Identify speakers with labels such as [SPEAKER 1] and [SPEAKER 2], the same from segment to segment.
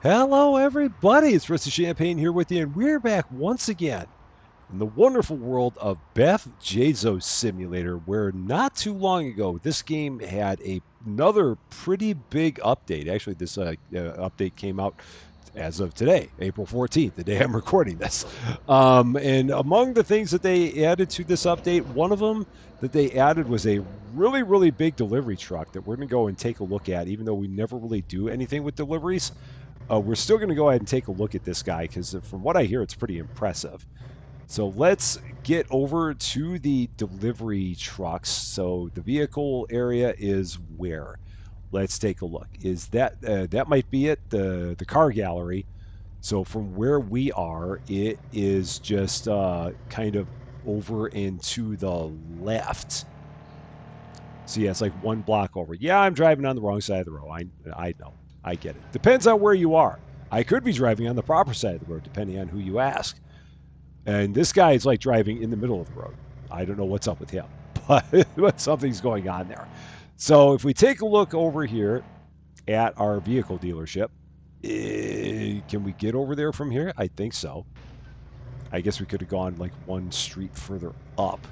[SPEAKER 1] Hello, everybody. It's Rusty Champaign here with you, and we're back once again in the wonderful world of Beff Jezos Simulator, where not too long ago this game had another pretty big update. Actually, this update came out as of today, April 14th, the day I'm recording this. And among the things that they added to this update, one of them that they added was a really, really big delivery truck that we're going to go and take a look at, even though we never really do anything with deliveries. We're still going to go ahead and take a look at this guy because from what I hear, it's pretty impressive. So let's get over to the delivery trucks. So the vehicle area is where? Let's take a look. Is that might be it? The car gallery. So from where we are, it is just kind of over and to the left. So yeah, it's like one block over. Yeah, I'm driving on the wrong side of the road. I know. I get it. Depends on where you are. I could be driving on the proper side of the road, depending on who you ask. And this guy is like driving in the middle of the road. I don't know what's up with him, but something's going on there. So if we take a look over here at our vehicle dealership, can we get over there from here? I think so. I guess we could have gone like one street further up.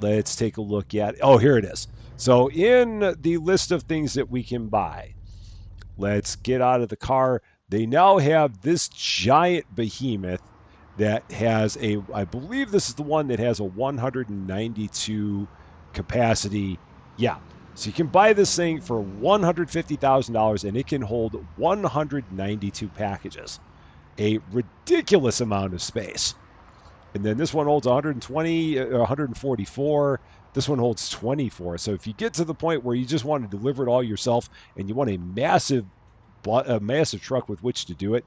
[SPEAKER 1] Let's take a look at. Oh, here it is. So in the list of things that we can buy, let's get out of the car. They now have this giant behemoth that has I believe this is the one that has a 192 capacity. Yeah. So you can buy this thing for $150,000 and it can hold 192 packages. A ridiculous amount of space. And then this one holds 120, 144. This one holds 24. So if you get to the point where you just want to deliver it all yourself and you want a massive truck with which to do it,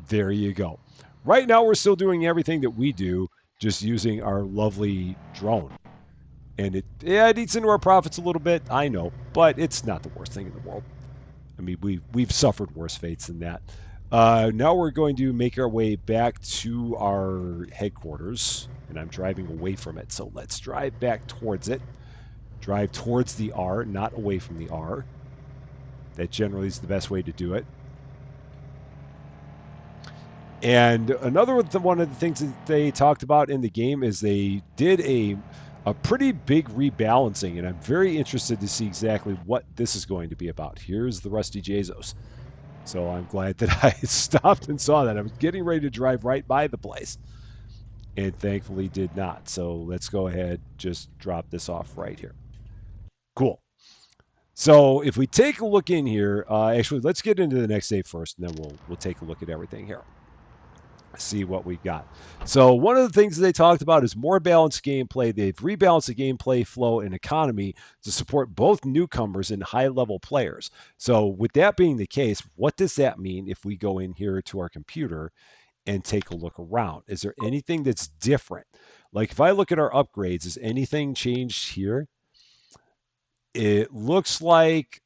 [SPEAKER 1] there you go. Right now, we're still doing everything that we do, just using our lovely drone. And it eats into our profits a little bit, I know, but it's not the worst thing in the world. I mean, we've suffered worse fates than that. Now we're going to make our way back to our headquarters, and I'm driving away from it. So let's drive back towards it. Drive towards the R, not away from the R. That generally is the best way to do it. And another one of the things that they talked about in the game is they did a pretty big rebalancing, and I'm very interested to see exactly what this is going to be about. Here's the Rusty Jezos. So I'm glad that I stopped and saw that. I was getting ready to drive right by the place and thankfully did not. So let's go ahead, just drop this off right here. Cool. So if we take a look in here, actually, let's get into the next day first, and then we'll take a look at everything here. See what we got. So one of the things that they talked about is more balanced gameplay. They've rebalanced the gameplay flow and economy to support both newcomers and high-level players. So with that being the case, what does that mean if we go in here to our computer and take a look around? Is there anything that's different? Like if I look at our upgrades, is anything changed here? It looks like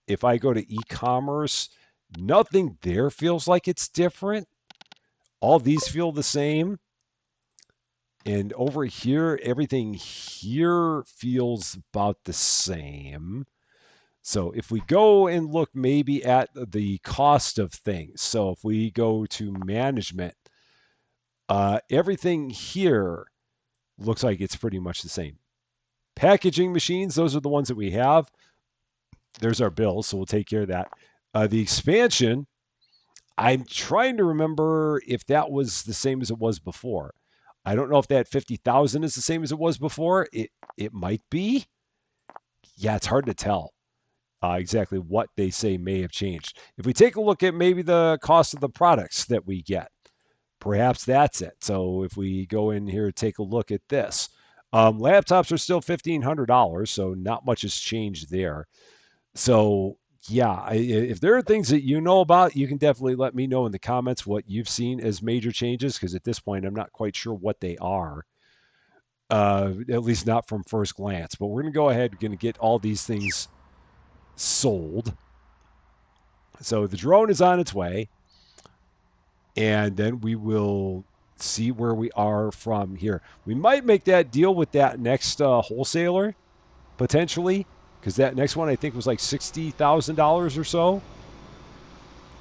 [SPEAKER 1] if I go to e-commerce, nothing there feels like it's different. All these feel the same. And over here, everything here feels about the same. So if we go and look maybe at the cost of things, so if we go to management, everything here looks like it's pretty much the same. Packaging machines, those are the ones that we have. There's our bills, so we'll take care of that. The expansion, I'm trying to remember if that was the same as it was before. I don't know if that 50,000 is the same as it was before. It might be. Yeah, it's hard to tell exactly what they say may have changed. If we take a look at maybe the cost of the products that we get, perhaps that's it. So if we go in here and take a look at this, laptops are still $1,500, so not much has changed there. So yeah, if there are things that you know about, you can definitely let me know in the comments what you've seen as major changes, because at this point, I'm not quite sure what they are, at least not from first glance. But we're going to go ahead and going to get all these things sold. So the drone is on its way, and then we will see where we are from here. We might make that deal with that next wholesaler, potentially, because that next one I think was like $60,000 or so.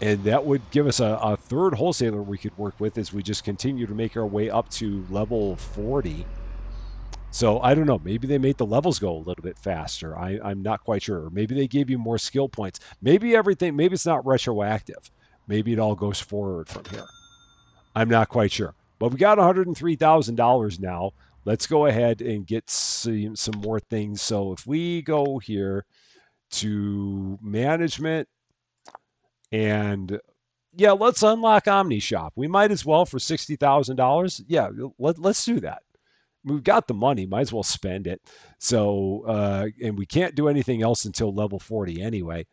[SPEAKER 1] And that would give us a third wholesaler we could work with as we just continue to make our way up to level 40. So I don't know. Maybe they made the levels go a little bit faster. I'm not quite sure. Or maybe they gave you more skill points. Maybe everything, maybe it's not retroactive. Maybe it all goes forward from here. I'm not quite sure. But we got $103,000 now. Let's go ahead and get some more things. So if we go here to management and yeah, let's unlock OmniShop. We might as well for $60,000. Yeah, let's do that. We've got the money, might as well spend it. So, and we can't do anything else until level 40 anyway.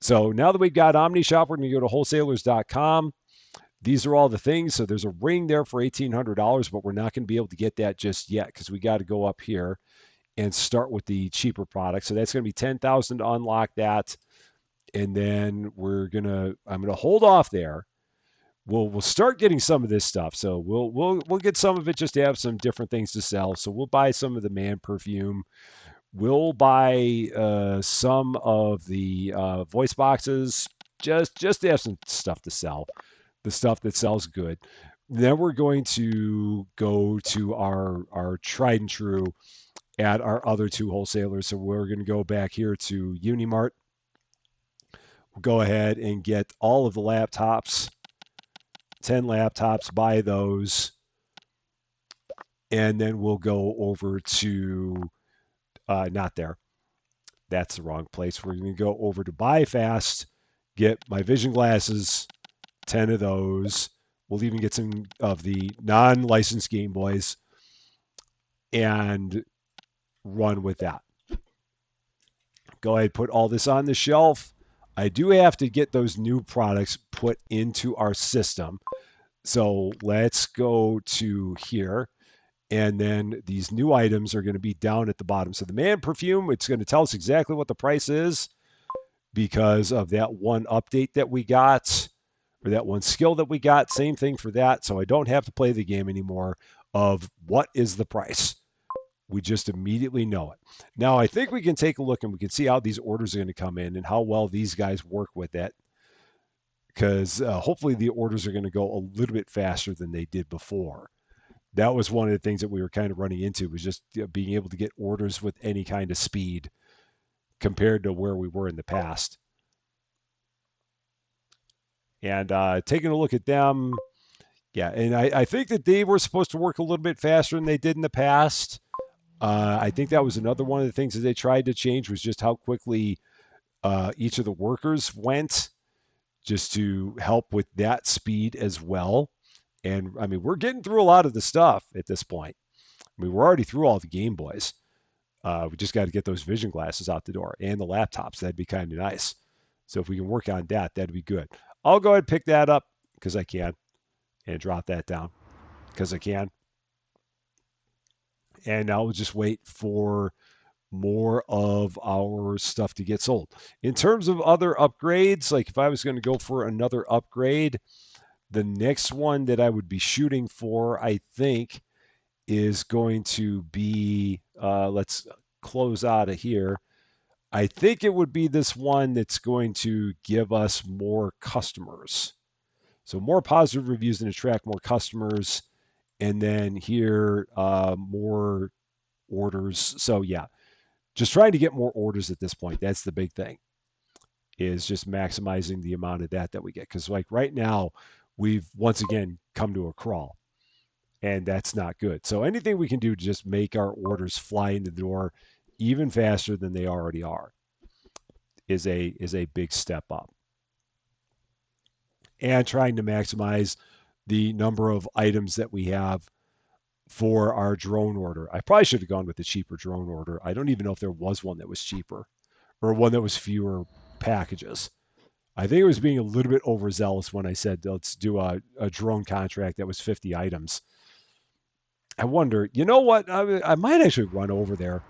[SPEAKER 1] So now that we've got OmniShop, we're going to go to wholesalers.com. These are all the things. So there's a ring there for $1,800, but we're not going to be able to get that just yet because we got to go up here and start with the cheaper products. So that's going to be 10,000 to unlock that. And then I'm going to hold off there. We'll start getting some of this stuff. So we'll get some of it just to have some different things to sell. So we'll buy some of the man perfume. We'll buy some of the voice boxes just to have some stuff to sell. The stuff that sells good. Then we're going to go to our tried and true at our other two wholesalers. So we're going to go back here to Unimart. We'll go ahead and get all of the laptops. 10 laptops, buy those, and then we'll go over to, not there. That's the wrong place. We're going to go over to Buy Fast, get my vision glasses, 10 of those. We'll even get some of the non-licensed Game Boys and run with that. Go ahead, put all this on the shelf. I do have to get those new products put into our system. So let's go to here. And then these new items are going to be down at the bottom. So the man perfume, it's going to tell us exactly what the price is because of that one update that we got, or that one skill that we got. Same thing for that. So I don't have to play the game anymore of what is the price. We just immediately know it. Now, I think we can take a look and we can see how these orders are going to come in and how well these guys work with it. Because hopefully the orders are going to go a little bit faster than they did before. That was one of the things that we were kind of running into, was just being able to get orders with any kind of speed compared to where we were in the past. And taking a look at them, yeah, and I think that they were supposed to work a little bit faster than they did in the past. I think that was another one of the things that they tried to change, was just how quickly each of the workers went, just to help with that speed as well. And I mean, we're getting through a lot of the stuff at this point. I mean, we're already through all the Game Boys. We just got to get those vision glasses out the door and the laptops. That'd be kind of nice. So if we can work on that, that'd be good. I'll go ahead and pick that up because I can, and drop that down because I can. And now we'll just wait for more of our stuff to get sold. In terms of other upgrades, like if I was going to go for another upgrade, the next one that I would be shooting for, I think, is going to be, let's close out of here. I think it would be this one that's going to give us more customers. So more positive reviews and attract more customers. And then here, more orders. So yeah, just trying to get more orders at this point. That's the big thing, is just maximizing the amount of that we get. Because like right now, we've once again come to a crawl, and that's not good. So anything we can do to just make our orders fly in the door even faster than they already are is a big step up. And trying to maximize the number of items that we have for our drone order. I probably should have gone with the cheaper drone order. I don't even know if there was one that was cheaper or one that was fewer packages. I think it was being a little bit overzealous when I said let's do a drone contract that was 50 items. I wonder, you know what? I might actually run over there.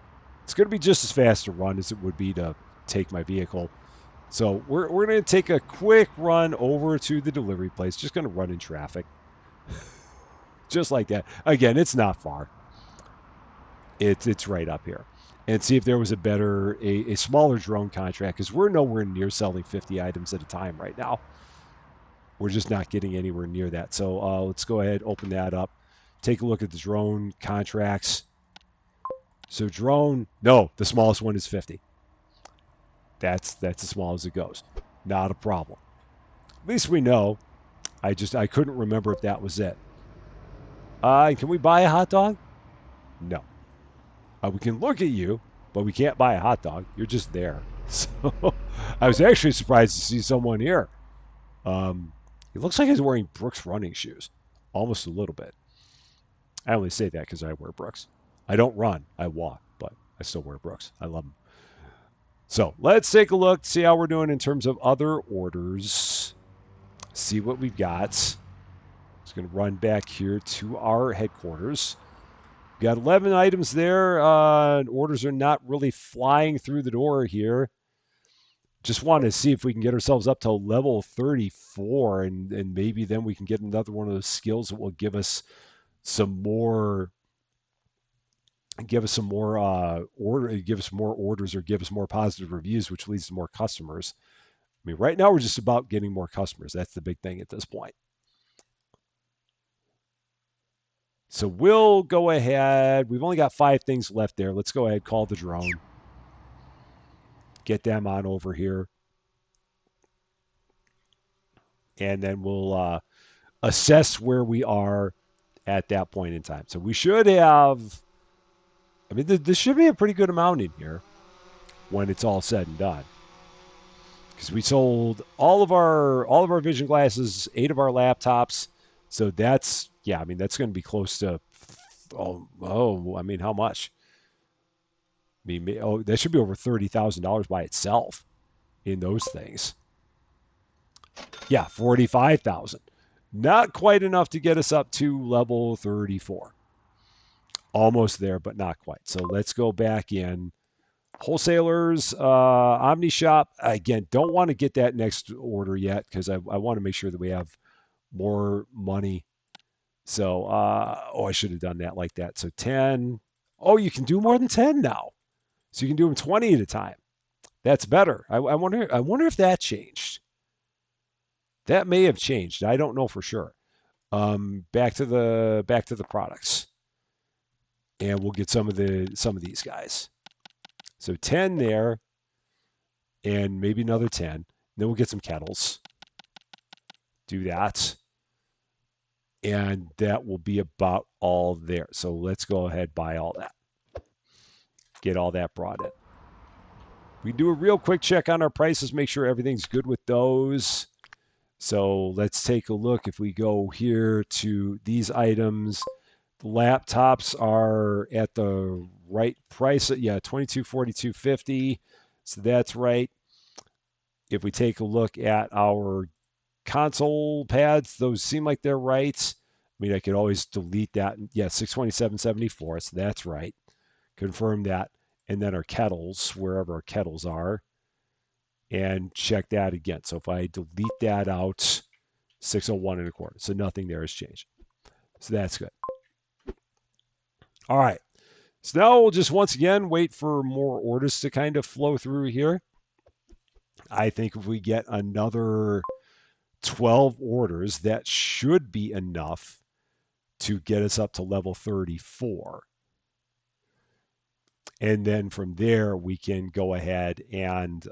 [SPEAKER 1] It's going to be just as fast to run as it would be to take my vehicle. So we're going to take a quick run over to the delivery place. Just going to run in traffic. Just like that. Again, it's not far. It's right up here. and see if there was a smaller drone contract, because we're nowhere near selling 50 items at a time right now. We're just not getting anywhere near that. So let's go ahead, open that up, take a look at the drone contracts. So drone, no, the smallest one is 50. That's as small as it goes. Not a problem. At least we know. I couldn't remember if that was it. Can we buy a hot dog? No. We can look at you, but we can't buy a hot dog. You're just there. So I was actually surprised to see someone here. He looks like he's wearing Brooks running shoes, almost a little bit. I only say that because I wear Brooks. I don't run, I walk, but I still wear Brooks. I love them. So let's take a look, see how we're doing in terms of other orders, see what we've got. Just going to run back here to our headquarters. Got 11 items there. Orders are not really flying through the door here. Just want to see if we can get ourselves up to level 34, and maybe then we can get another one of those skills that will give us some more give us more orders or give us more positive reviews, which leads to more customers. I mean, right now we're just about getting more customers. That's the big thing at this point. So we'll go ahead. We've only got 5 things left there. Let's go ahead, call the drone. Get them on over here. And then we'll assess where we are at that point in time. So we should have, I mean, this should be a pretty good amount in here when it's all said and done. Because we sold all of our vision glasses, 8 of our laptops. So that's, yeah, I mean, that's going to be close to, I mean, how much? I mean, that should be over $30,000 by itself in those things. Yeah, 45,000. Not quite enough to get us up to level 34. Almost there, but not quite. So let's go back in. Wholesalers, OmniShop. Again, don't want to get that next order yet because I want to make sure that we have more money. So, I should have done that like that. So 10. Oh, you can do more than 10 now. So you can do them 20 at a time. That's better. I wonder if that changed. That may have changed. I don't know for sure. Back to the products, and we'll get some of these guys. So 10 there, and maybe another 10. Then we'll get some kettles. Do that, and that will be about all there. So let's go ahead, buy all that. Get all that brought in. We do a real quick check on our prices, make sure everything's good with those. So let's take a look. If we go here to these items, the laptops are at the right price. Yeah, $2242.50. So that's right. If we take a look at our console pads, those seem like they're right. I mean, I could always delete that. Yeah, $627.74. So that's right. Confirm that. And then our kettles, wherever our kettles are, and check that again. So if I delete that out, 601 and a quarter. So nothing there has changed. So that's good. All right. So now we'll just once again wait for more orders to kind of flow through here. I think if we get another 12 orders, that should be enough to get us up to level 34. And then from there, we can go ahead and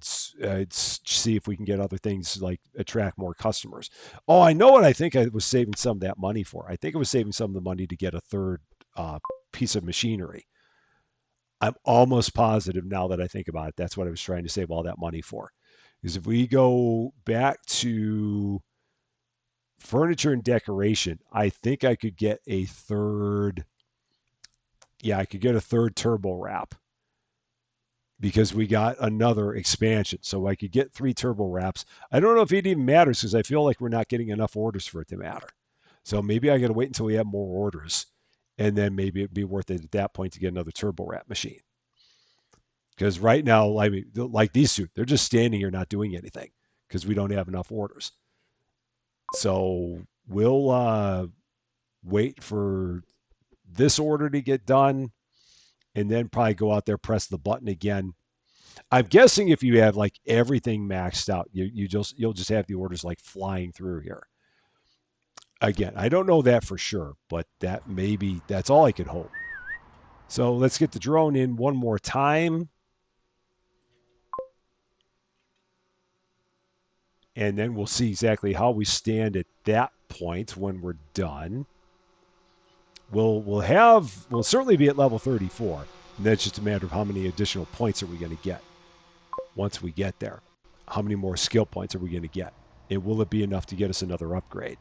[SPEAKER 1] see if we can get other things like attract more customers. Oh, I know what I think I was saving some of that money for. I think I was saving some of the money to get a third piece of machinery. I'm almost positive now that I think about it. That's what I was trying to save all that money for. Because if we go back to furniture and decoration, I think I could get a third. Yeah, I could get a third turbo wrap because we got another expansion. So I could get 3 turbo wraps. I don't know if it even matters because I feel like we're not getting enough orders for it to matter. So maybe I got to wait until we have more orders, and then maybe it'd be worth it at that point to get another turbo wrap machine. Because right now, I mean, like these two, they're just standing here not doing anything because we don't have enough orders. So we'll wait for this order to get done, and then probably go out there, press the button again. I'm guessing if you have like everything maxed out, you'll just have the orders like flying through here. Again, I don't know that for sure, but that's all I could hope. So let's get the drone in one more time. And then we'll see exactly how we stand at that point when we're done. We'll certainly be at level 34. And that's just a matter of how many additional points are we going to get once we get there. How many more skill points are we going to get? And will it be enough to get us another upgrade?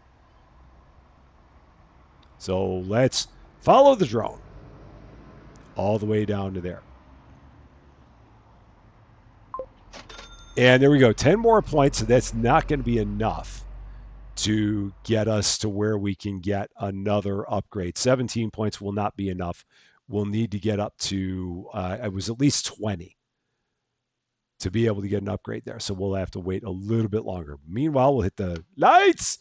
[SPEAKER 1] So let's follow the drone all the way down to there. And there we go. 10 more points. So that's not going to be enough to get us to where we can get another upgrade. 17 points will not be enough. We'll need to get up to, it was at least 20 to be able to get an upgrade there. So we'll have to wait a little bit longer. Meanwhile, we'll hit the lights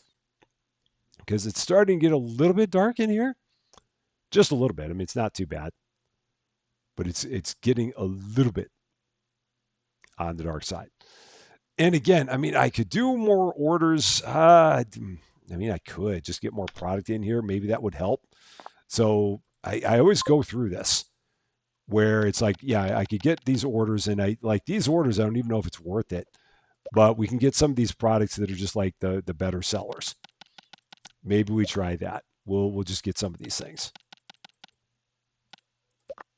[SPEAKER 1] because it's starting to get a little bit dark in here. Just a little bit. I mean, it's not too bad, but it's getting a little bit on the dark side. And again, I mean, I could do more orders. I mean, I could just get more product in here. Maybe that would help. So I always go through this where it's like, yeah, I could get these orders, and I like these orders. I don't even know if it's worth it, but we can get some of these products that are just like the better sellers. Maybe we try that. We'll just get some of these things.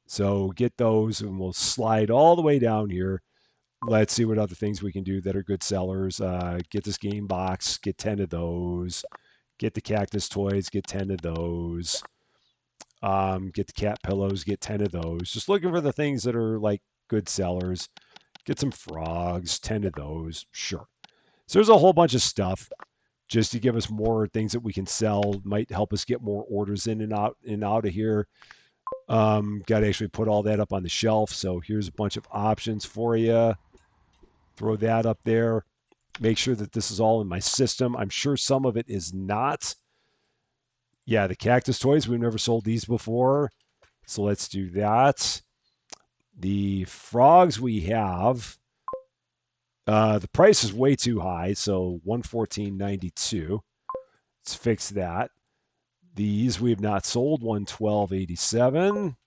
[SPEAKER 1] So get those, and we'll slide all the way down here. Let's see what other things we can do that are good sellers. Get this game box, get 10 of those. Get the cactus toys, get 10 of those. Get the cat pillows, get 10 of those. Just looking for the things that are like good sellers. Get some frogs, 10 of those. Sure. So there's a whole bunch of stuff just to give us more things that we can sell. Might help us get more orders in and out of here. Got to actually put all that up on the shelf. So here's a bunch of options for you. Throw that up there. Make sure that this is all in my system. I'm sure some of it is not. Yeah, the cactus toys, we've never sold these before. So let's do that. The frogs we have, the price is way too high, so $114.92. Let's fix that. These we have not sold, $112.87.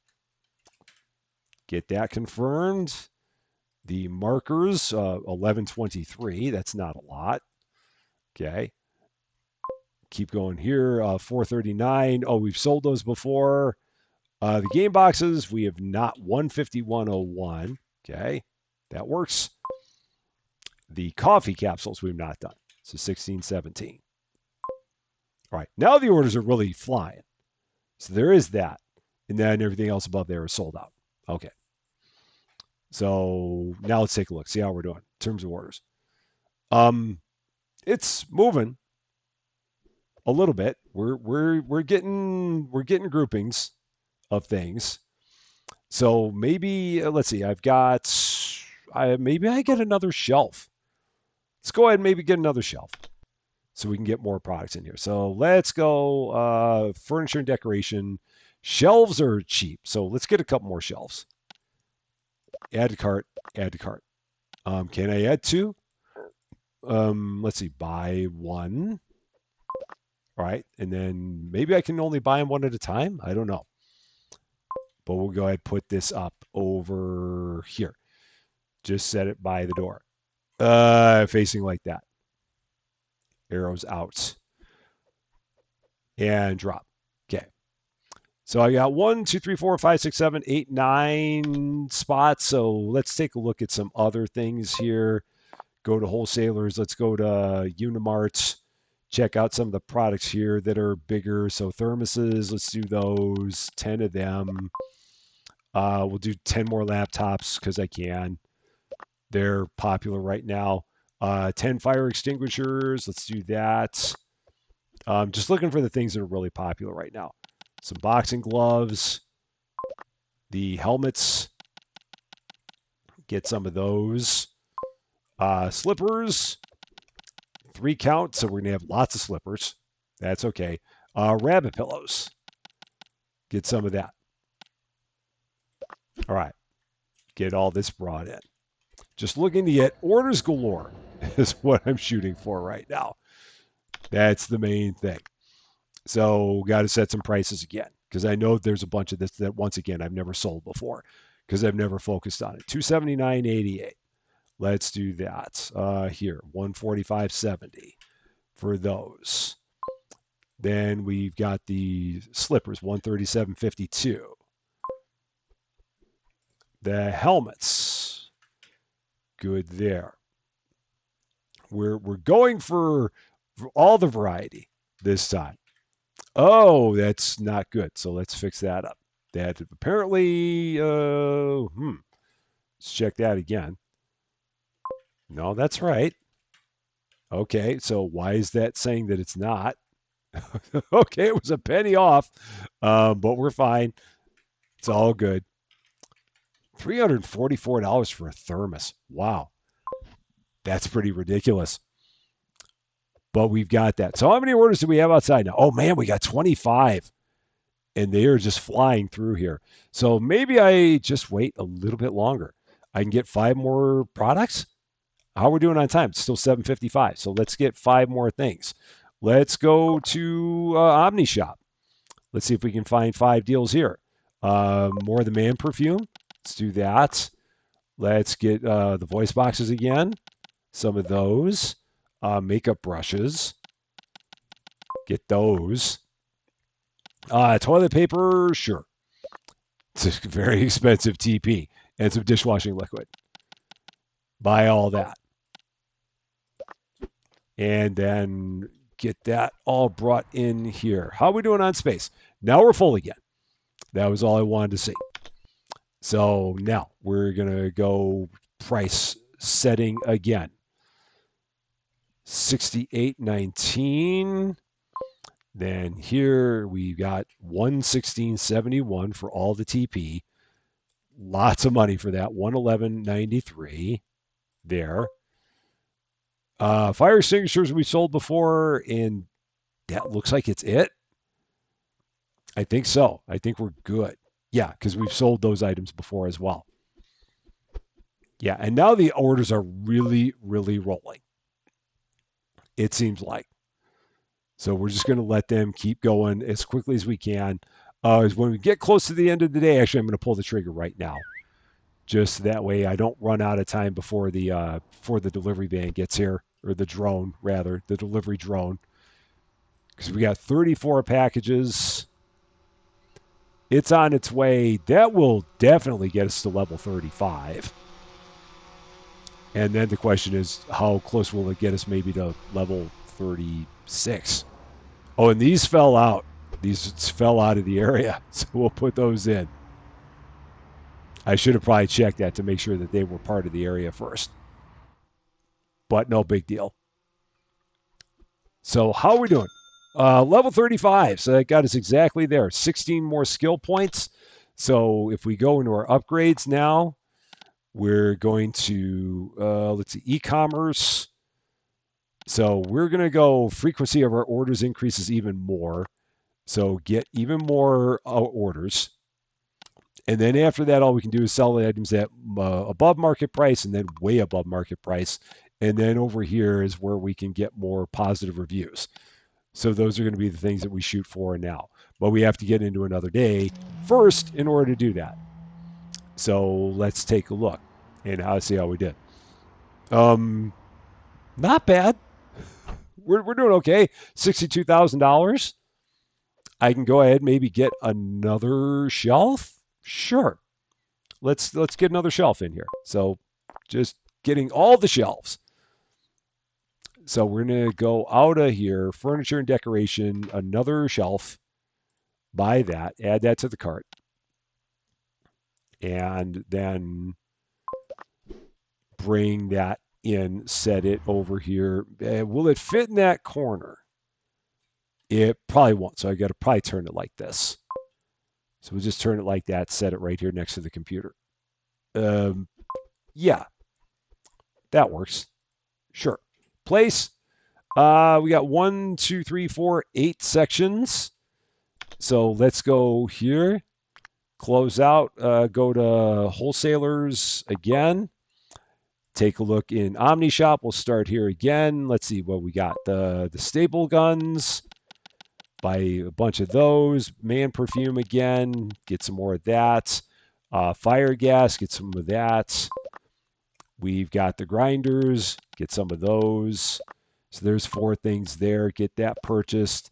[SPEAKER 1] Get that confirmed. The markers, $11.23. That's not a lot. Okay. Keep going here. $4.39. Oh, we've sold those before. The game boxes, we have not. $151.01. Okay. That works. The coffee capsules we've not done. So $16.17. All right. Now the orders are really flying. So there is that. And then everything else above there is sold out. Okay. So now let's take a look. See how we're doing in terms of orders. It's moving a little bit. We're getting groupings of things. So maybe let's see. Maybe I get another shelf. Let's go ahead and maybe get another shelf so we can get more products in here. So let's go furniture and decoration. Shelves are cheap, so let's get a couple more shelves. Add to cart. Add to cart. Can I add two? Let's see. Buy one. All right, and then maybe I can only buy them one at a time. I don't know. But we'll go ahead and put this up over here. Just set it by the door. Facing like that. Arrows out. And drop. Okay. So I got 1, 2, 3, 4, 5, 6, 7, 8, 9 spots. So let's take a look at some other things here. Go to wholesalers. Let's go to Unimart. Check out some of the products here that are bigger. So thermoses, let's do those. 10 of them. We'll do 10 more laptops because I can. They're popular right now. 10 fire extinguishers. Let's do that. Just looking for the things that are really popular right now. Some boxing gloves. The helmets. Get some of those. Slippers. 3 count, so we're going to have lots of slippers. That's okay. Rabbit pillows. Get some of that. All right. Get all this brought in. Just looking to get orders galore is what I'm shooting for right now. That's the main thing. So got to set some prices again because I know there's a bunch of this that once again I've never sold before because I've never focused on it. 279.88. Let's do that. Here, 145.70 for those. Then we've got the slippers, 137.52. The helmets, good there. We're going for all the variety this time. Oh, that's not good. So let's fix that up. That apparently, let's check that again. No, that's right. Okay, so why is that saying that it's not? Okay, it was a penny off, but we're fine. It's all good. $344 for a thermos. Wow, that's pretty ridiculous. But we've got that. So how many orders do we have outside now? Oh man, we got 25. And they are just flying through here. So maybe I just wait a little bit longer. I can get 5 more products. How are we doing on time? It's still 7:55. So let's get 5 more things. Let's go to OmniShop. Let's see if we can find 5 deals here. More of the man perfume. Let's do that. Let's get the voice boxes again. Some of those. Makeup brushes. Get those. Toilet paper, sure. It's a very expensive TP and some dishwashing liquid. Buy all that. And then get that all brought in here. How are we doing on space? Now we're full again. That was all I wanted to see. So now we're going to go price setting again. 68.19. Then here we got 116.71 for all the TP. Lots of money for that. 111.93 there. Fire extinguishers we sold before, and that looks like it's it. I think so. I think we're good. Yeah, because we've sold those items before as well. Yeah, and now the orders are really, really rolling. It seems like. So we're just going to let them keep going as quickly as we can. When we get close to the end of the day, actually, I'm going to pull the trigger right now. Just that way I don't run out of time before the delivery van gets here, or the drone, rather, the delivery drone. Because we got 34 packages. It's on its way. That will definitely get us to level 35. And then the question is, how close will it get us maybe to level 36? Oh, and these fell out. These fell out of the area, so we'll put those in. I should have probably checked that to make sure that they were part of the area first. But no big deal. So how are we doing? Level 35. So that got us exactly there. 16 more skill points. So if we go into our upgrades now, we're going to, let's see, e-commerce. So we're going to go frequency of our orders increases even more. So get even more orders. And then after that, all we can do is sell the items at above market price and then way above market price. And then over here is where we can get more positive reviews. So those are going to be the things that we shoot for now. But we have to get into another day first in order to do that. So let's take a look and see how we did. Not bad. We're doing okay. $62,000. I can go ahead and maybe get another shelf. Sure. Let's get another shelf in here. So just getting all the shelves. So we're going to go out of here, furniture and decoration, another shelf. Buy that, add that to the cart. And then bring that in, set it over here. Will it fit in that corner? It probably won't. So I got to probably turn it like this. So we'll just turn it like that, set it right here next to the computer. Yeah, that works. Sure. Place. We got 1, 2, 3, 4, 8 sections. So let's go here, close out, go to wholesalers again. Take a look in OmniShop. We'll start here again. Let's see what we got. The staple guns, buy a bunch of those. Man perfume again, get some more of that. Fire gas, get some of that. We've got the grinders, get some of those. So there's 4 things there. Get that purchased.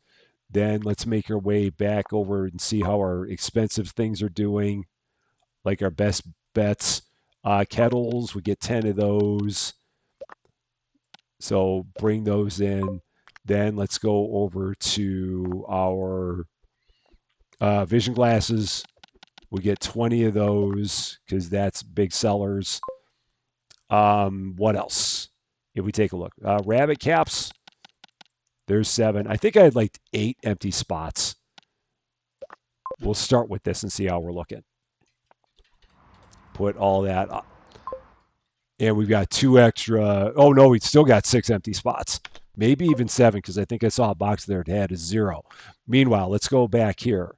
[SPEAKER 1] Then let's make our way back over and see how our expensive things are doing, like our best bets. Kettles, we get 10 of those. So bring those in. Then let's go over to our vision glasses. We get 20 of those because that's big sellers. What else? If we take a look, rabbit caps, there's 7. I think I had like 8 empty spots. We'll start with this and see how we're looking. Put all that up. And we've got 2 extra. Oh, no, we still got 6 empty spots. Maybe even 7 because I think I saw a box there that had a 0. Meanwhile, let's go back here.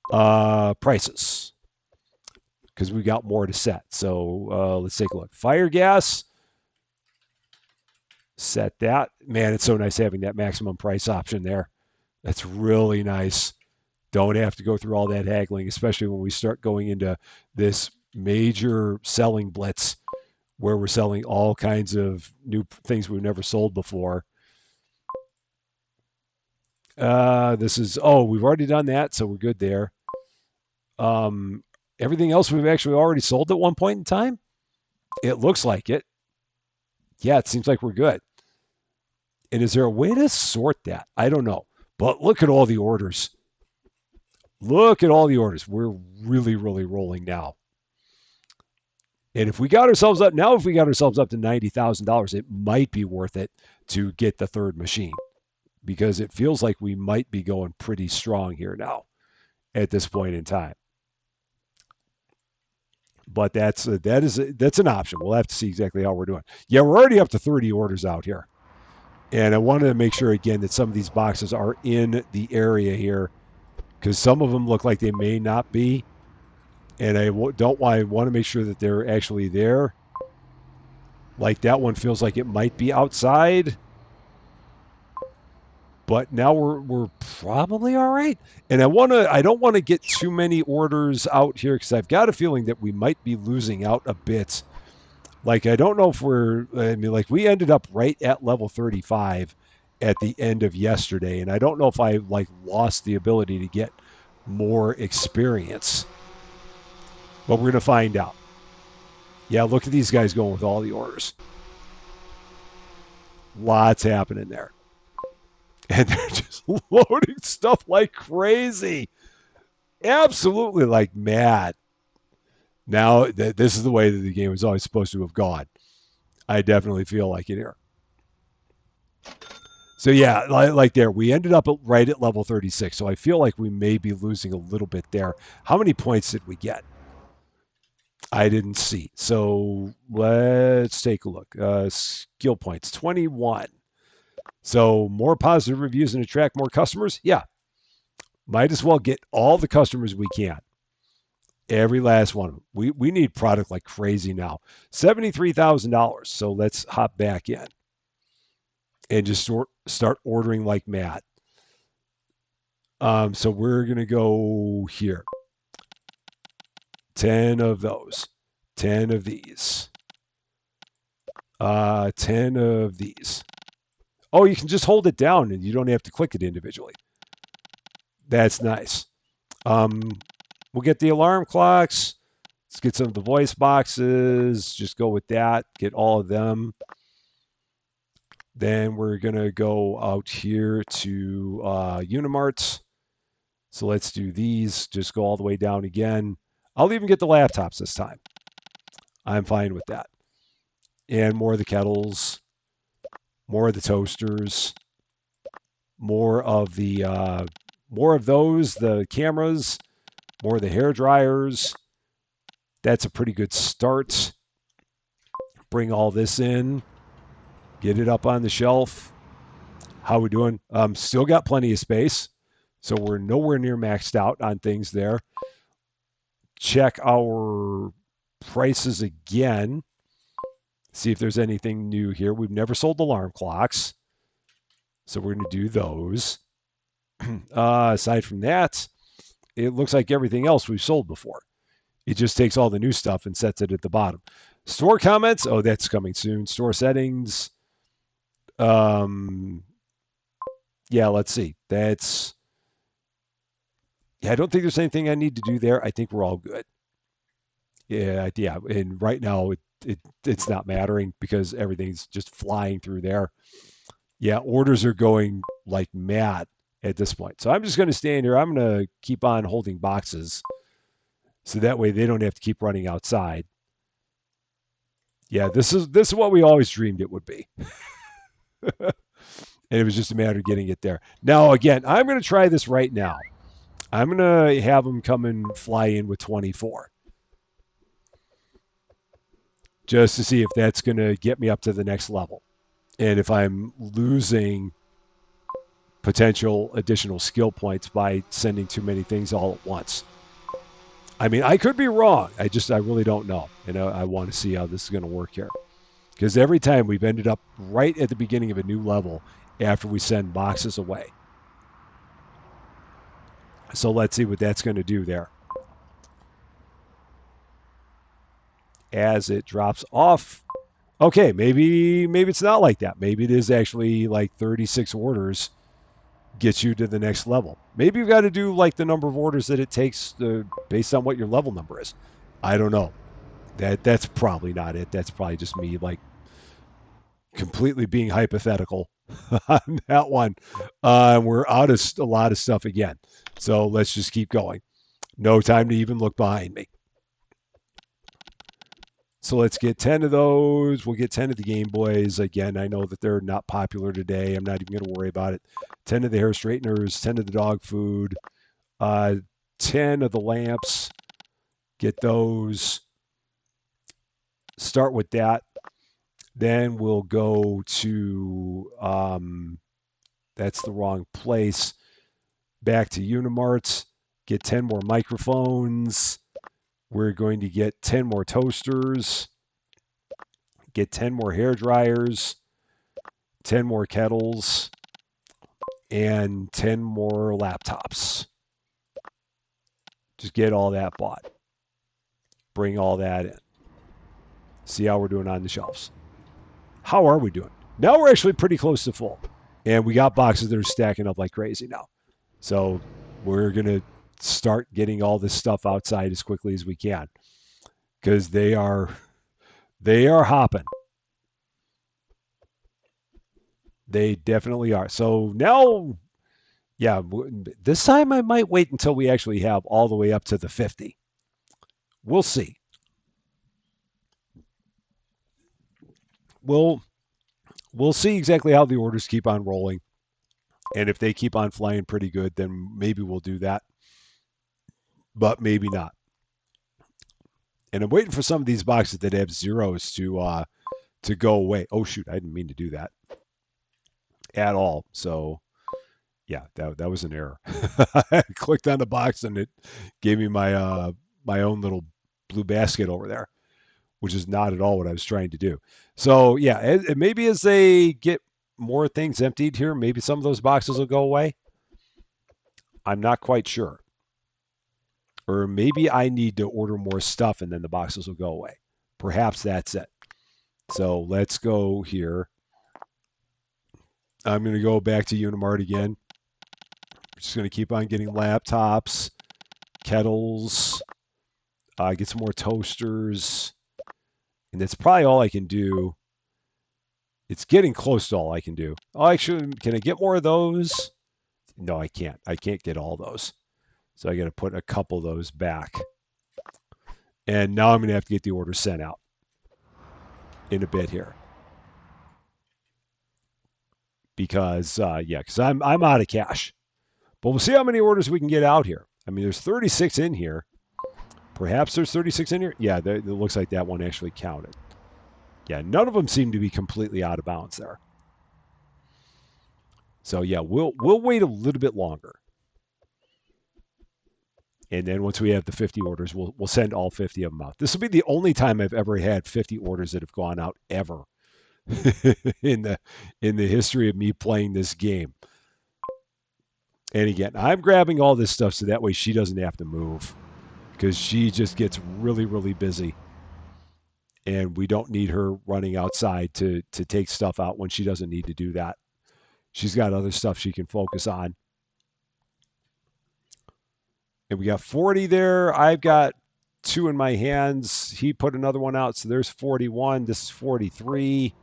[SPEAKER 1] Prices. Because we got more to set. So let's take a look. Fire gas. Set that. Man, it's so nice having that maximum price option there. That's really nice. Don't have to go through all that haggling, especially when we start going into this major selling blitz where we're selling all kinds of new things we've never sold before. We've already done that, so we're good there. Everything else we've actually already sold at one point in time. It looks like it. Yeah, it seems like we're good. And is there a way to sort that? I don't know. But look at all the orders. Look at all the orders. We're really, really rolling now. And if we got ourselves up now, if we got ourselves up to $90,000, it might be worth it to get the 3rd machine because it feels like we might be going pretty strong here now at this point in time. But that's an option. We'll have to see exactly how we're doing. Yeah, we're already up to 30 orders out here. And I wanted to make sure again that some of these boxes are in the area here because some of them look like they may not be. And I want to make sure that they're actually there. Like that one feels like it might be outside. But now we're probably all right. And I don't want to get too many orders out here because I've got a feeling that we might be losing out a bit. Like I don't know if like we ended up right at level 35 at the end of yesterday, and I don't know if I like lost the ability to get more experience. But we're gonna find out. Yeah, look at these guys going with all the orders. Lots happening there. And they're just loading stuff like crazy. Absolutely like mad. Now, this is the way that the game was always supposed to have gone. I definitely feel like it here. So, yeah, like there, we ended up right at level 36. So I feel like we may be losing a little bit there. How many points did we get? I didn't see. So let's take a look. Skill points 21. So more positive reviews and attract more customers? Yeah. Might as well get all the customers we can. Every last one of them. We need product like crazy now. $73,000. So let's hop back in and just start ordering like mad. So we're going to go here. 10 of those. 10 of these. 10 of these. Oh, you can just hold it down and you don't have to click it individually. That's nice. We'll get the alarm clocks. Let's get some of the voice boxes. Just go with that. Get all of them. Then we're going to go out here to Unimarts. So let's do these. Just go all the way down again. I'll even get the laptops this time. I'm fine with that. And more of the kettles. More of the toasters. More of those, the cameras. More of the hair dryers. That's a pretty good start. Bring all this in. Get it up on the shelf. How we doing? Still got plenty of space. So we're nowhere near maxed out on things there. Check our prices again. See if there's anything new here. We've never sold alarm clocks, so we're going to do those. Aside from that, it looks like everything else we've sold before. It just takes all the new stuff and sets it at the bottom. Store comments. Oh, that's coming soon. Store settings. Um, yeah, let's see. That's. Yeah, I don't think there's anything I need to do there. I think we're all good. Yeah. And right now, it's not mattering because everything's just flying through there. Yeah, orders are going like mad at this point. So I'm just going to stand here. I'm going to keep on holding boxes so that way they don't have to keep running outside. Yeah, this is what we always dreamed it would be. And it was just a matter of getting it there. Now again, I'm going to try this right now. I'm going to have them come and fly in with 24 just to see if that's going to get me up to the next level. And if I'm losing potential additional skill points by sending too many things all at once. I mean, I could be wrong. I really don't know. And I want to see how this is going to work here. Because every time we've ended up right at the beginning of a new level after we send boxes away. So let's see what that's going to do there. As it drops off. Okay, maybe it's not like that. Maybe it is actually like 36 orders gets you to the next level. Maybe you've got to do like the number of orders that it takes based on what your level number is. I don't know. That's probably not it. That's probably just me like completely being hypothetical on that one. We're out of a lot of stuff again. So let's just keep going. No time to even look behind me. So let's get 10 of those. We'll get 10 of the Game Boys. Again, I know that they're not popular today. I'm not even going to worry about it. 10 of the hair straighteners, 10 of the dog food, 10 of the lamps. Get those. Start with that. Then we'll go to, that's the wrong place. Back to Unimarts. Get 10 more microphones. We're going to get 10 more toasters, get 10 more hair dryers, 10 more kettles, and 10 more laptops. Just get all that bought. Bring all that in. See how we're doing on the shelves. How are we doing? Now we're actually pretty close to full. And we got boxes that are stacking up like crazy now. So we're going to start getting all this stuff outside as quickly as we can. Because they are hopping. They definitely are. So now, yeah, this time I might wait until we actually have all the way up to the 50. We'll see. We'll see exactly how the orders keep on rolling. And if they keep on flying pretty good, then maybe we'll do that. But maybe not. And I'm waiting for some of these boxes that have zeros to go away. Oh shoot, I didn't mean to do that at all. So yeah, that was an error. I clicked on the box and it gave me my my own little blue basket over there, which is not at all what I was trying to do. So yeah, maybe as they get more things emptied here, maybe some of those boxes will go away. I'm not quite sure. Or maybe I need to order more stuff and then the boxes will go away. Perhaps that's it. So let's go here. I'm going to go back to Unimart again. Just going to keep on getting laptops, kettles, get some more toasters. And that's probably all I can do. It's getting close to all I can do. Oh, actually, can I get more of those? No, I can't. I can't get all those. So I got to put a couple of those back. And now I'm going to have to get the order sent out in a bit here. Because, because I'm out of cash. But we'll see how many orders we can get out here. I mean, there's 36 in here. Perhaps there's 36 in here. Yeah, it looks like that one actually counted. Yeah, none of them seem to be completely out of bounds there. So yeah, we'll wait a little bit longer. And then once we have the 50 orders, we'll send all 50 of them out. This will be the only time I've ever had 50 orders that have gone out ever in the history of me playing this game. And again, I'm grabbing all this stuff so that way she doesn't have to move because she just gets really, really busy. And we don't need her running outside to take stuff out when she doesn't need to do that. She's got other stuff she can focus on. And we got 40 there. I've got 2 in my hands. He put another one out, so there's 41. This is 43.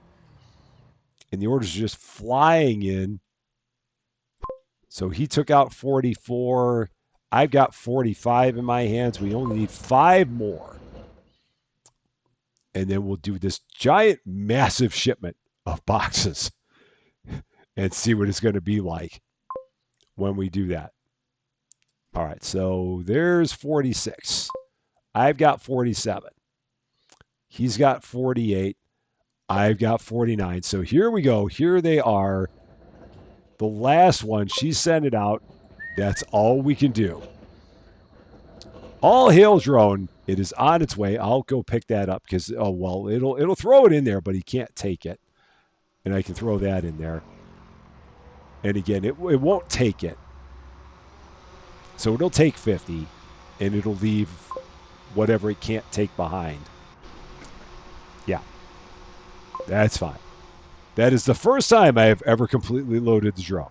[SPEAKER 1] And the orders are just flying in. So he took out 44. I've got 45 in my hands. We only need 5 more. And then we'll do this giant, massive shipment of boxes and see what it's going to be like when we do that. All right, so there's 46. I've got 47. He's got 48. I've got 49. So here we go. Here they are. The last one, she sent it out. That's all we can do. All hail drone. It is on its way. I'll go pick that up because, oh, well, it'll throw it in there, but he can't take it. And I can throw that in there. And again, it won't take it. So it'll take 50, and it'll leave whatever it can't take behind. Yeah, that's fine. That is the first time I have ever completely loaded the drone.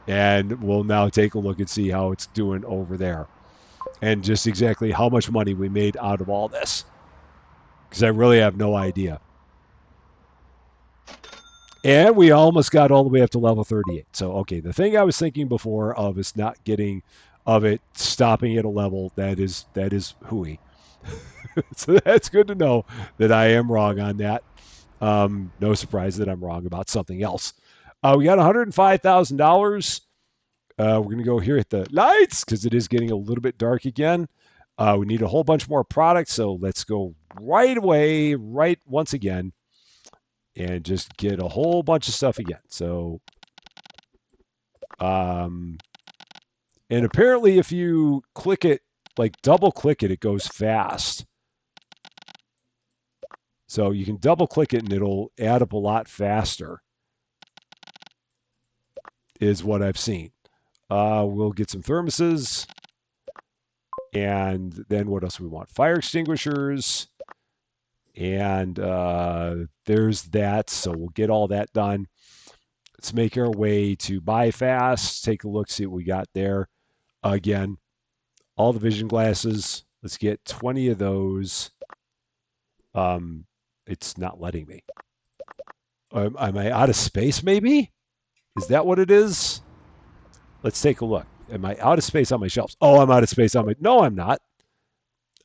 [SPEAKER 1] And we'll now take a look and see how it's doing over there. And just exactly how much money we made out of all this. Because I really have no idea. And we almost got all the way up to level 38. So, okay, the thing I was thinking before of is not getting, of it stopping at a level, that is hooey. So that's good to know that I am wrong on that. No surprise that I'm wrong about something else. We got $105,000. We're going to go here at the lights because it is getting a little bit dark again. We need a whole bunch more products, so let's go right away, right once again, and just get a whole bunch of stuff again. So, and apparently if you click it, like double click it, it goes fast. So you can double click it and it'll add up a lot faster, is what I've seen. We'll get some thermoses. And then what else do we want? Fire extinguishers. And there's that. So we'll get all that done. Let's make our way to buy fast. Take a look, see what we got there. Again, all the vision glasses. Let's get 20 of those. It's not letting me. Am I out of space, maybe? Is that what it is? Let's take a look. Am I out of space on my shelves? Oh, I'm out of space on my... No, I'm not.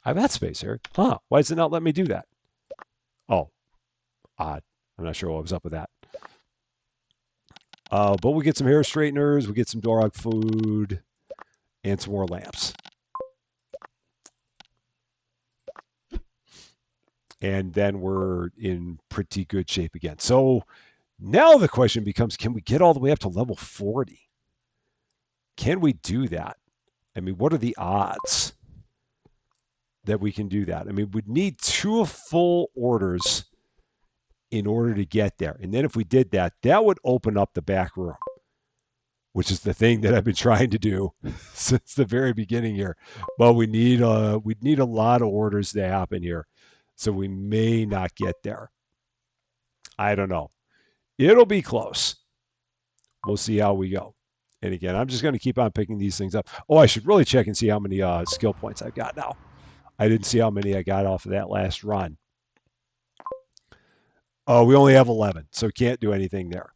[SPEAKER 1] I've got space here. Huh. Why does it not let me do that? Oh, odd. I'm not sure what was up with that. But we'll get some hair straighteners. We'll get some dog food and some more lamps. And then we're in pretty good shape again. So now the question becomes, can we get all the way up to level 40? Can we do that? I mean, what are the odds that we can do that? I mean, we'd need 2 full orders in order to get there. And then if we did that, that would open up the back room, which is the thing that I've been trying to do since the very beginning here. But we'd need a lot of orders to happen here. So we may not get there. I don't know. It'll be close. We'll see how we go. And again, I'm just going to keep on picking these things up. Oh, I should really check and see how many skill points I've got now. I didn't see how many I got off of that last run. Oh, we only have 11, so can't do anything there.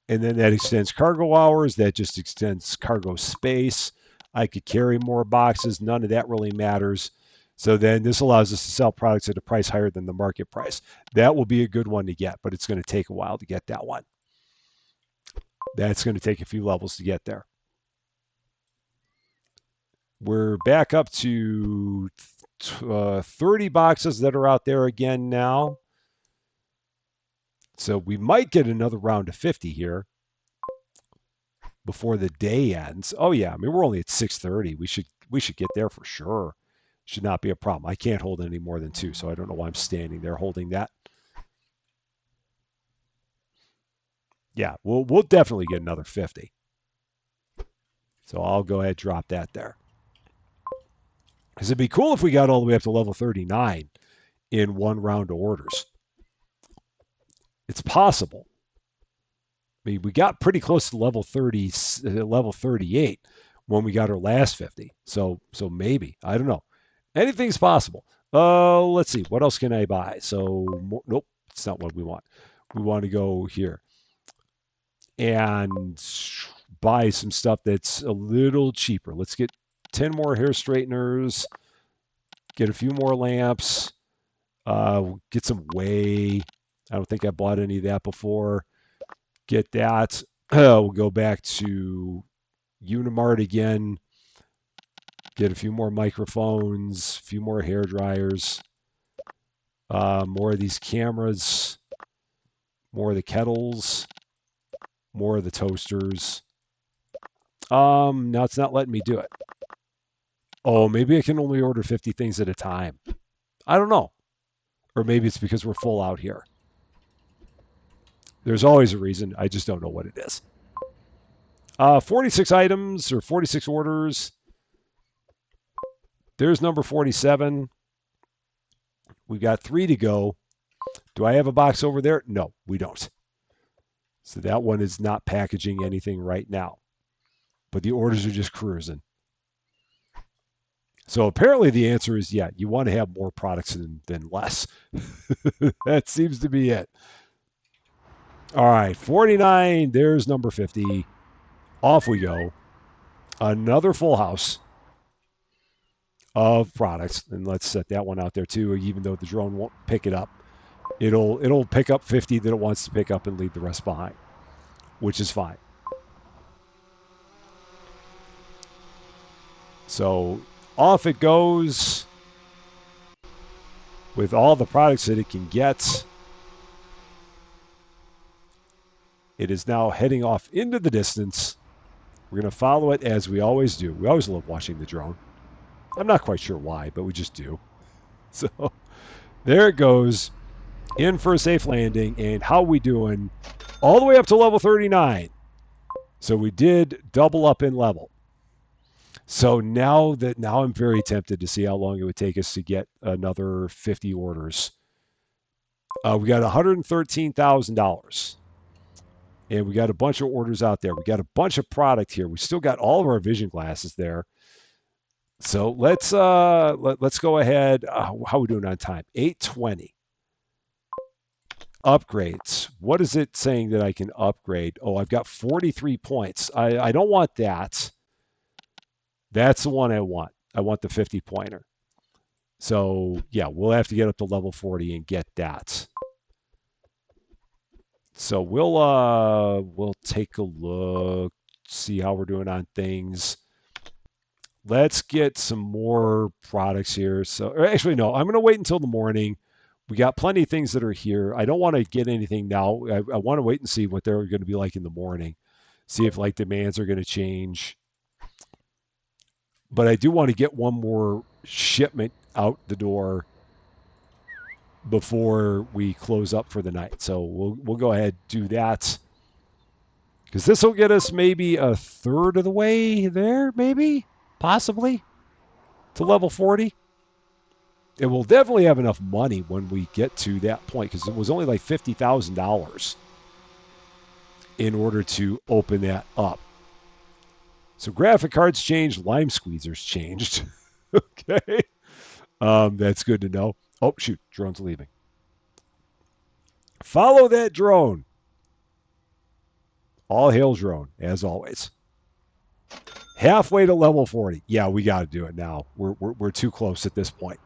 [SPEAKER 1] And then that extends cargo hours. That just extends cargo space. I could carry more boxes. None of that really matters. So then this allows us to sell products at a price higher than the market price. That will be a good one to get, but it's going to take a while to get that one. That's going to take a few levels to get there. We're back up to 30 boxes that are out there again now. So we might get another round of 50 here. before the day ends. Oh yeah, I mean we're only at 6:30. We should get there for sure. Should not be a problem. I can't hold any more than two, so I don't know why I'm standing there holding that. Yeah, we'll definitely get another 50. So I'll go ahead and drop that there. Because it'd be cool if we got all the way up to level 39 in one round of orders. It's possible. I mean, we got pretty close to level 30, level 38 when we got our last 50. So maybe I don't know. Anything's possible. Let's see. What else can I buy? So nope, it's not what we want. We want to go here and buy some stuff that's a little cheaper. Let's get 10 more hair straighteners. Get a few more lamps. Get some whey. I don't think I bought any of that before. Get that. We'll go back to Unimart again. Get a few more microphones, a few more hair dryers, more of these cameras, more of the kettles, more of the toasters. Now it's not letting me do it. Oh, maybe I can only order 50 things at a time. I don't know. Or maybe it's because we're full out here. There's always a reason. I just don't know what it is. 46 items or 46 orders. There's number 47. We've got 3 to go. Do I have a box over there? No, we don't. So that one is not packaging anything right now. But the orders are just cruising. So apparently the answer is yeah, you want to have more products than less. That seems to be it. All right, 49. There's number 50. Off we go. Another full house of products. And let's set that one out there too, even though the drone won't pick it up. It'll pick up 50 that it wants to pick up and leave the rest behind, which is fine. So off it goes with all the products that it can get. It is now heading off into the distance. We're going to follow it as we always do. We always love watching the drone. I'm not quite sure why, but we just do. So there it goes, in for a safe landing. And how we doing? All the way up to level 39. So we did double up in level. So now I'm very tempted to see how long it would take us to get another 50 orders. We got $113,000. And we got a bunch of orders out there. We got a bunch of product here. We still got all of our vision glasses there. So let's go ahead. How are we doing on time? 8:20. Upgrades. What is it saying that I can upgrade? Oh, I've got 43 points. I don't want that. That's the one I want. I want the 50 pointer. So yeah, we'll have to get up to level 40 and get that. So we'll take a look, see how we're doing on things. Let's get some more products here. So actually, no, I'm going to wait until the morning. We got plenty of things that are here. I don't want to get anything now. I want to wait and see what they're going to be like in the morning. See if like demands are going to change. But I do want to get one more shipment out the door before we close up for the night. So we'll go ahead and do that. Because this will get us maybe a third of the way there, maybe, possibly, to level 40. It will definitely have enough money when we get to that point, because it was only like $50,000 in order to open that up. So graphic cards changed, lime squeezers changed. Okay. That's good to know. Oh, shoot, drone's leaving. Follow that drone. All hail drone, as always. Halfway to level 40. Yeah, we got to do it now. We're too close at this point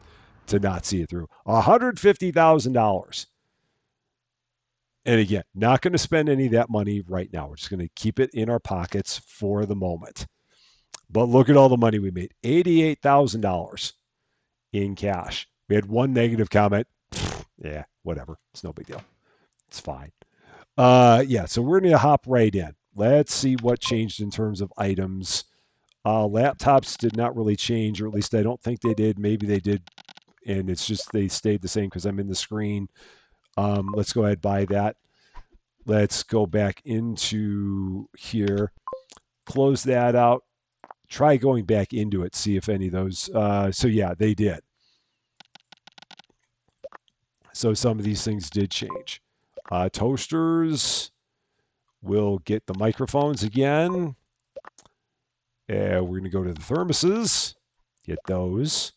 [SPEAKER 1] to not see it through. $150,000. And again, not going to spend any of that money right now. We're just going to keep it in our pockets for the moment. But look at all the money we made. $88,000 in cash. We had one negative comment. Yeah, whatever. It's no big deal. It's fine. Yeah, so we're going to hop right in. Let's see what changed in terms of items. Laptops did not really change, or at least I don't think they did. Maybe they did, and it's just they stayed the same because I'm in the screen. Let's go ahead and buy that. Let's go back into here, close that out, try going back into it, see if any of those. So yeah, they did. So some of these things did change. Toasters, we'll get the microphones again. We're going to go to the thermoses, get those.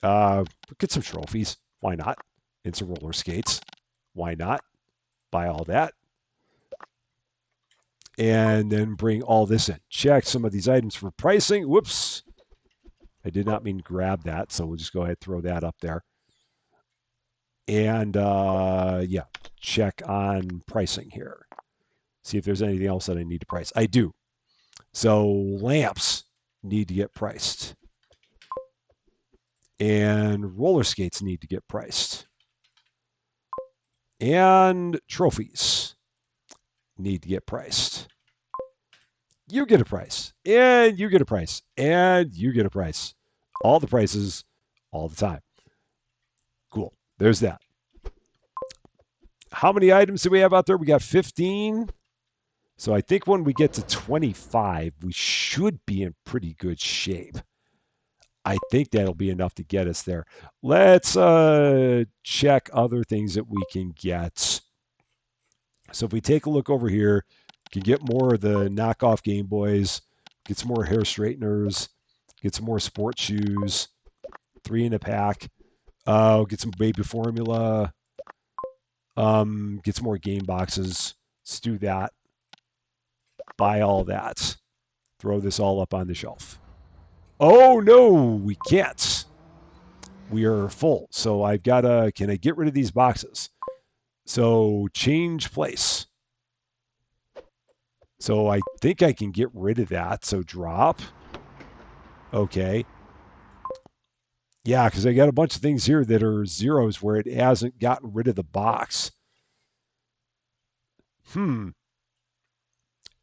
[SPEAKER 1] Get some trophies. Why not? And some roller skates. Why not? Buy all that. And then bring all this in. Check some of these items for pricing. Whoops. I did not mean grab that, so we'll just go ahead and throw that up there. And yeah, check on pricing here. See if there's anything else that I need to price. I do. So lamps need to get priced. And roller skates need to get priced. And trophies need to get priced. You get a price, and you get a price, and you get a price. All the prices, all the time. Cool. There's that. How many items do we have out there? We got 15. So I think when we get to 25, we should be in pretty good shape. I think that'll be enough to get us there. Let's check other things that we can get. So if we take a look over here, you can get more of the knockoff Game Boys, get some more hair straighteners, get some more sports shoes, 3 in a pack. Get some baby formula. Get some more game boxes. Let's do that. Buy all that. Throw this all up on the shelf. Oh no, we can't. We are full. So I've got to, can I get rid of these boxes? So change place. So I think I can get rid of that. So drop. Okay. Yeah, because I got a bunch of things here that are zeros where it hasn't gotten rid of the box.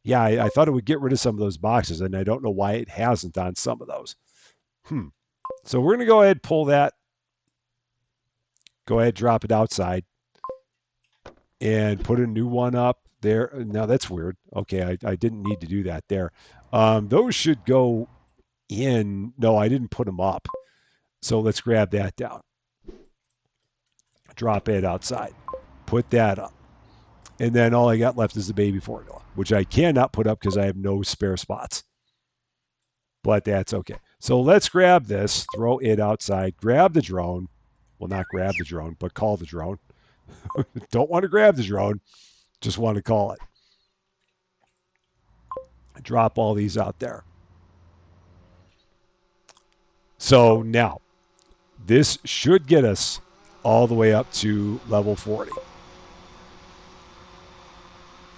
[SPEAKER 1] Yeah, I thought it would get rid of some of those boxes, and I don't know why it hasn't on some of those. So we're going to go ahead and pull that. Go ahead, drop it outside, and put a new one up there. Now that's weird. Okay, I didn't need to do that there. Those should go in. No, I didn't put them up. So let's grab that down. Drop it outside. Put that up. And then all I got left is the baby formula, which I cannot put up because I have no spare spots. But that's okay. So let's grab this, throw it outside, grab the drone. Well, not grab the drone, but call the drone. Don't want to grab the drone, just want to call it. Drop all these out there. So now, this should get us all the way up to level 40,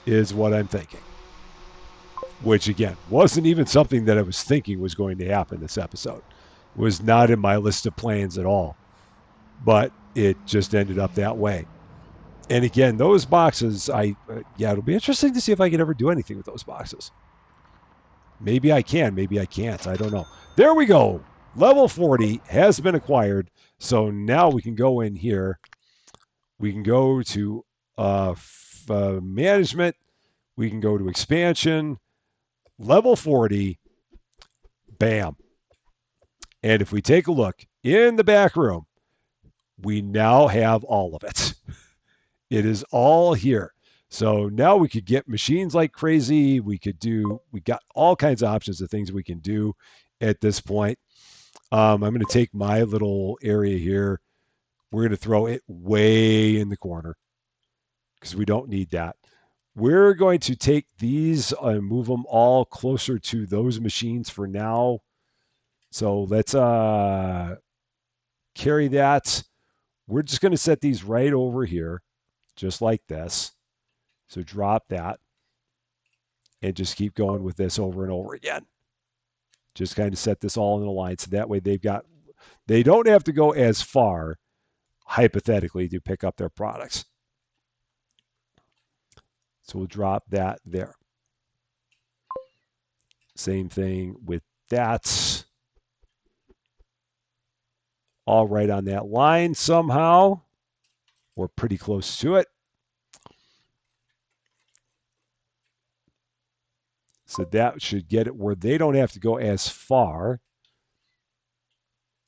[SPEAKER 1] is what I'm thinking. Which, again, wasn't even something that I was thinking was going to happen this episode. Was not in my list of plans at all. But it just ended up that way. And again, those boxes, it'll be interesting to see if I can ever do anything with those boxes. Maybe I can, maybe I can't. I don't know. There we go. Level 40 has been acquired. So now we can go in here. We can go to management. We can go to expansion. Level 40. Bam. And if we take a look in the back room, we now have all of it. It is all here. So now we could get machines like crazy. We got all kinds of options of things we can do at this point. I'm going to take my little area here. We're going to throw it way in the corner because we don't need that. We're going to take these and move them all closer to those machines for now. So let's carry that. We're just going to set these right over here, just like this. So drop that and just keep going with this over and over again. Just kind of set this all in a line so that way they don't have to go as far, hypothetically, to pick up their products. So we'll drop that there. Same thing with that. All right on that line somehow. We're pretty close to it. So that should get it where they don't have to go as far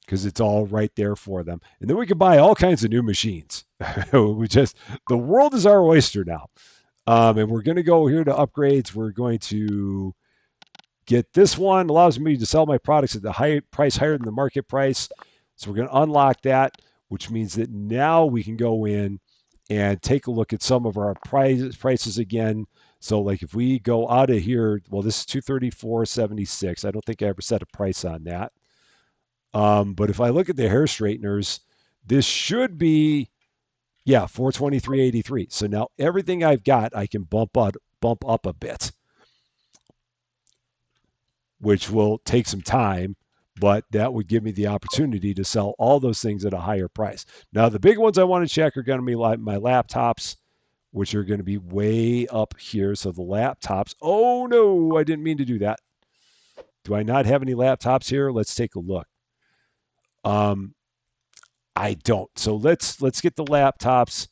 [SPEAKER 1] because it's all right there for them. And then we can buy all kinds of new machines. The world is our oyster now. And we're going to go here to upgrades. We're going to get this one. Allows me to sell my products at the high price higher than the market price. So we're going to unlock that, which means that now we can go in and take a look at some of our prices again. So like if we go out of here, well, this is 234.76. I don't think I ever set a price on that. But if I look at the hair straighteners, this should be, yeah, 423.83. So now everything I've got, I can bump up a bit, which will take some time, but that would give me the opportunity to sell all those things at a higher price. Now, the big ones I want to check are going to be like my laptops, which are going to be way up here. So the laptops, oh no, I didn't mean to do that. Do I not have any laptops here? Let's take a look. I don't. So let's get the laptops.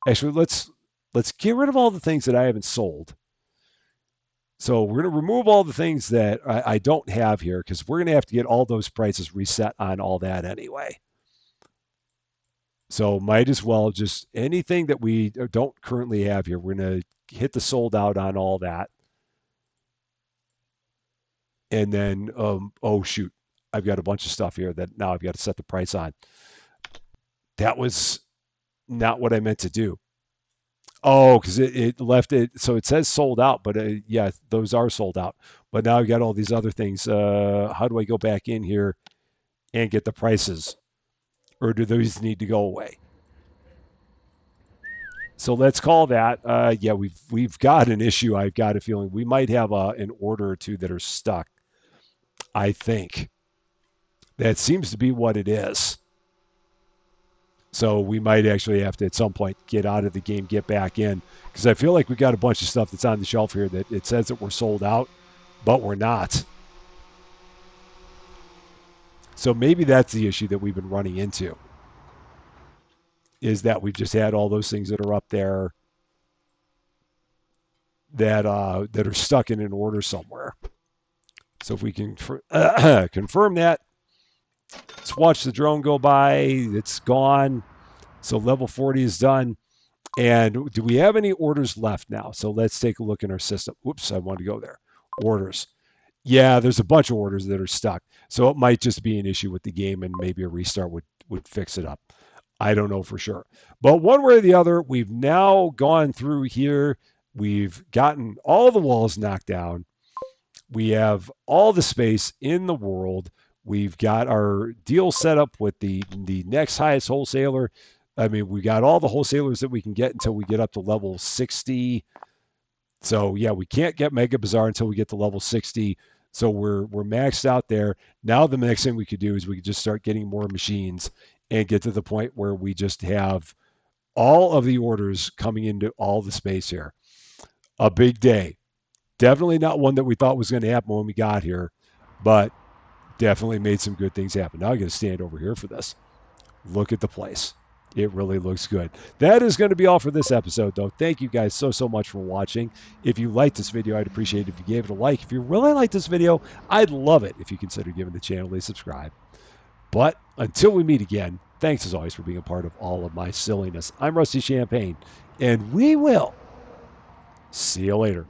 [SPEAKER 1] Actually, let's get rid of all the things that I haven't sold. So we're going to remove all the things that I don't have here because we're going to have to get all those prices reset on all that anyway. So might as well just anything that we don't currently have here, we're going to hit the sold out on all that. And then, oh shoot, I've got a bunch of stuff here that now I've got to set the price on. That was not what I meant to do. Oh, because it left it. So it says sold out, but yeah, those are sold out. But now I've got all these other things. How do I go back in here and get the prices? Or do those need to go away? So let's call that. Yeah, we've got an issue. I've got a feeling we might have an order or two that are stuck. I think that seems to be what it is. So we might actually have to at some point get out of the game, get back in, because I feel like we got a bunch of stuff that's on the shelf here that it says that we're sold out, but we're not. So maybe that's the issue that we've been running into, is that we've just had all those things that are up there that are stuck in an order somewhere. So if we can confirm that, let's watch the drone go by. It's gone. So level 40 is done. And do we have any orders left now? So let's take a look in our system. Oops, I wanted to go there. Orders. Yeah, there's a bunch of orders that are stuck. So it might just be an issue with the game and maybe a restart would fix it up. I don't know for sure. But one way or the other, we've now gone through here. We've gotten all the walls knocked down. We have all the space in the world. We've got our deal set up with the next highest wholesaler. I mean, we got all the wholesalers that we can get until we get up to level 60. So yeah, we can't get Mega Bazaar until we get to level 60. So we're maxed out there. Now the next thing we could do is we could just start getting more machines and get to the point where we just have all of the orders coming into all the space here. A big day. Definitely not one that we thought was going to happen when we got here, but definitely made some good things happen. Now I got to stand over here for this. Look at the place. It really looks good. That is going to be all for this episode, though. Thank you guys so much for watching. If you liked this video, I'd appreciate it if you gave it a like. If you really like this video, I'd love it if you consider giving the channel a subscribe. But until we meet again, thanks as always for being a part of all of my silliness. I'm Rusty Champaign, and we will see you later.